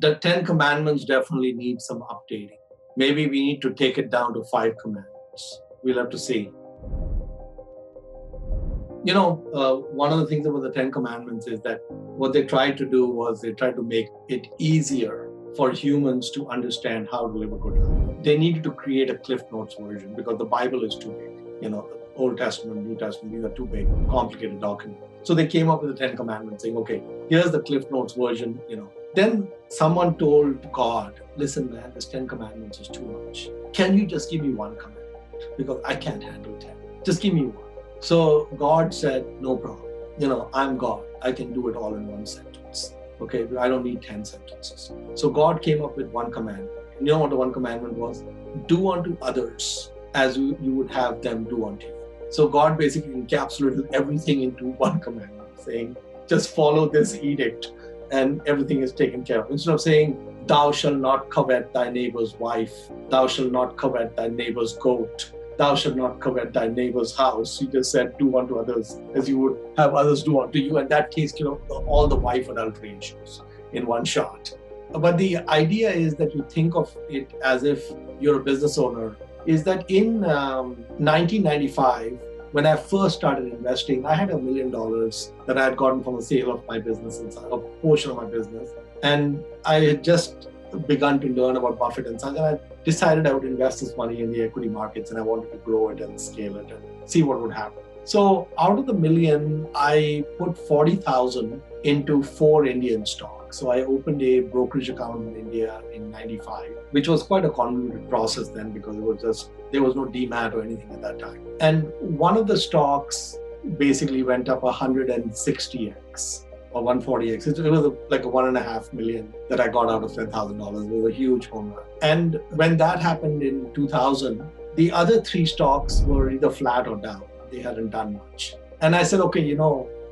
The 10 commandments definitely need some updating. Maybe we need to take it down to 5 commandments. We'll have to see. One of the things about the 10 commandments is that what they tried to do was they tried to make it easier for humans to understand how to live a good life. They needed to create a Cliff Notes version because the Bible is too big. The Old Testament, New Testament, these are too big, complicated documents. So they came up with the 10 commandments saying, okay, here's the Cliff Notes version. Then someone told God, listen, man, this 10 commandments is too much. Can you just give me one commandment? Because I can't handle 10. Just give me one. So God said, no problem. I'm God. I can do it all in one sentence. Okay, I don't need 10 sentences. So God came up with one commandment. You know what the one commandment was? Do unto others as you would have them do unto you. So God basically encapsulated everything into one commandment, saying, just follow this edict and everything is taken care of. Instead of saying, thou shalt not covet thy neighbor's wife, thou shalt not covet thy neighbor's goat, thou shalt not covet thy neighbor's house. He just said, do unto others as you would have others do unto you. And that takes care of all the wife adultery issues in one shot. But the idea is that you think of it as if you're a business owner, is that in 1995, when I first started investing, I had $1 million that I had gotten from the sale of my business, a portion of my business. And I had just begun to learn about Buffett and such. And I decided I would invest this money in the equity markets and I wanted to grow it and scale it and see what would happen. So out of the $1 million, I put 40,000 into 4 Indian stocks. So I opened a brokerage account in India in 95, which was quite a convoluted process then because there was no demat or anything at that time. And one of the stocks basically went up 160x or 140x. It was like a $1.5 million that I got out of $10,000. It was a huge home run. And when that happened in 2000, the other 3 stocks were either flat or down. They hadn't done much. And I said, okay,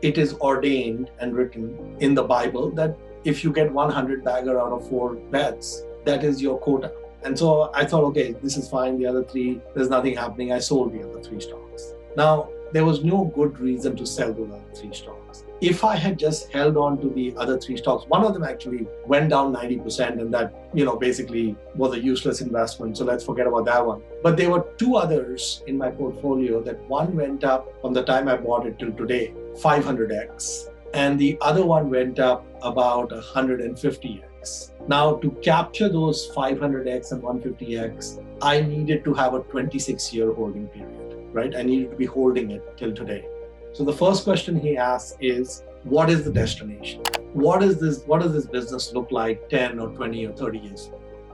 it is ordained and written in the Bible that if you get 100 bagger out of 4 bets, that is your quota. And so I thought, okay, this is fine. The other 3, there's nothing happening. I sold the other 3 stocks. Now, there was no good reason to sell those other 3 stocks. If I had just held on to the other 3 stocks, one of them actually went down 90%, and that, basically was a useless investment. So let's forget about that one. But there were 2 others in my portfolio that one went up from the time I bought it till today, 500x. And the other one went up about 150x. Now, to capture those 500x and 150x, I needed to have a 26-year holding period, right? I needed to be holding it till today. So the first question he asks is, what is the destination? What does this business look like 10 or 20 or 30 years,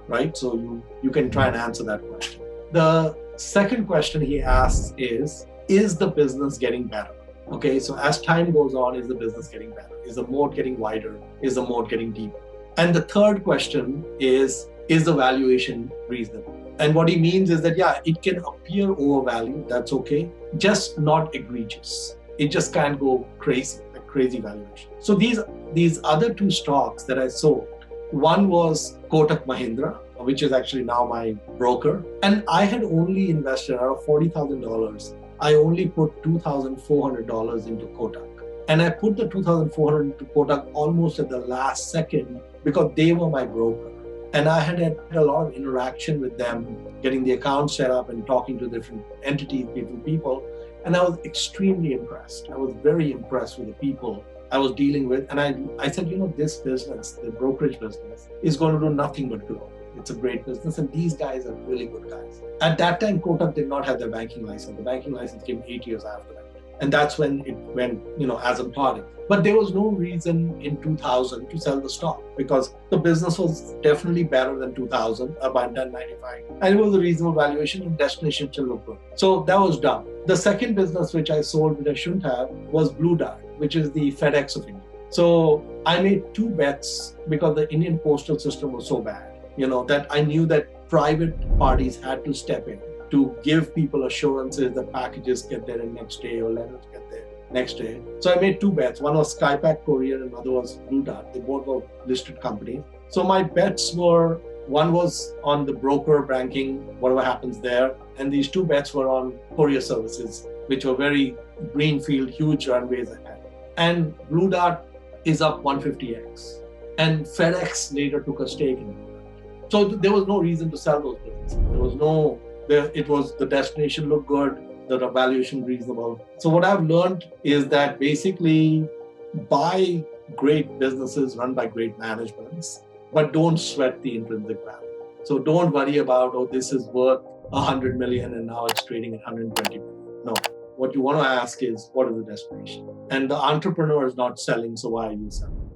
right? So you can try and answer that question. The second question he asks is the business getting better? Okay, so as time goes on, is the business getting better? Is the moat getting wider? Is the moat getting deeper? And the third question is the valuation reasonable? And what he means is that, yeah, it can appear overvalued, that's okay, just not egregious. It just can't go crazy, like crazy valuation. So these other 2 stocks that I sold, one was Kotak Mahindra, which is actually now my broker. And I had only invested out of $40,000. I only put $2,400 into Kotak. And I put the $2,400 into Kotak almost at the last second because they were my broker. And I had a lot of interaction with them, getting the account set up and talking to different entities, different people. And I was extremely impressed. I was very impressed with the people I was dealing with. And I said, this business, the brokerage business, is going to do nothing but grow. It's a great business, and these guys are really good guys. At that time, Kotak did not have their banking license. The banking license came 8 years after that. And that's when it went, as a product. But there was no reason in 2000 to sell the stock because the business was definitely better than 2000, about 1095. And it was a reasonable valuation and destination still looked good. So that was done. The second business which I sold, which I shouldn't have, was Blue Dart, which is the FedEx of India. So I made 2 bets because the Indian postal system was so bad. That I knew that private parties had to step in to give people assurances that packages get there in next day or letters get there next day. So I made 2 bets. One was Skypack Courier and another was Blue Dart. They both were listed companies. So my bets were, one was on the broker banking, whatever happens there. And these 2 bets were on courier services, which were very greenfield, huge runways ahead. And Blue Dart is up 150x. And FedEx later took a stake in it. So there was no reason to sell those businesses. It was the destination looked good, the valuation reasonable. So what I've learned is that basically buy great businesses run by great managements, but don't sweat the intrinsic value. So don't worry about, oh, this is worth 100 million and now it's trading at 120 million. No. What you want to ask is, what is the destination? And the entrepreneur is not selling, so why are you selling?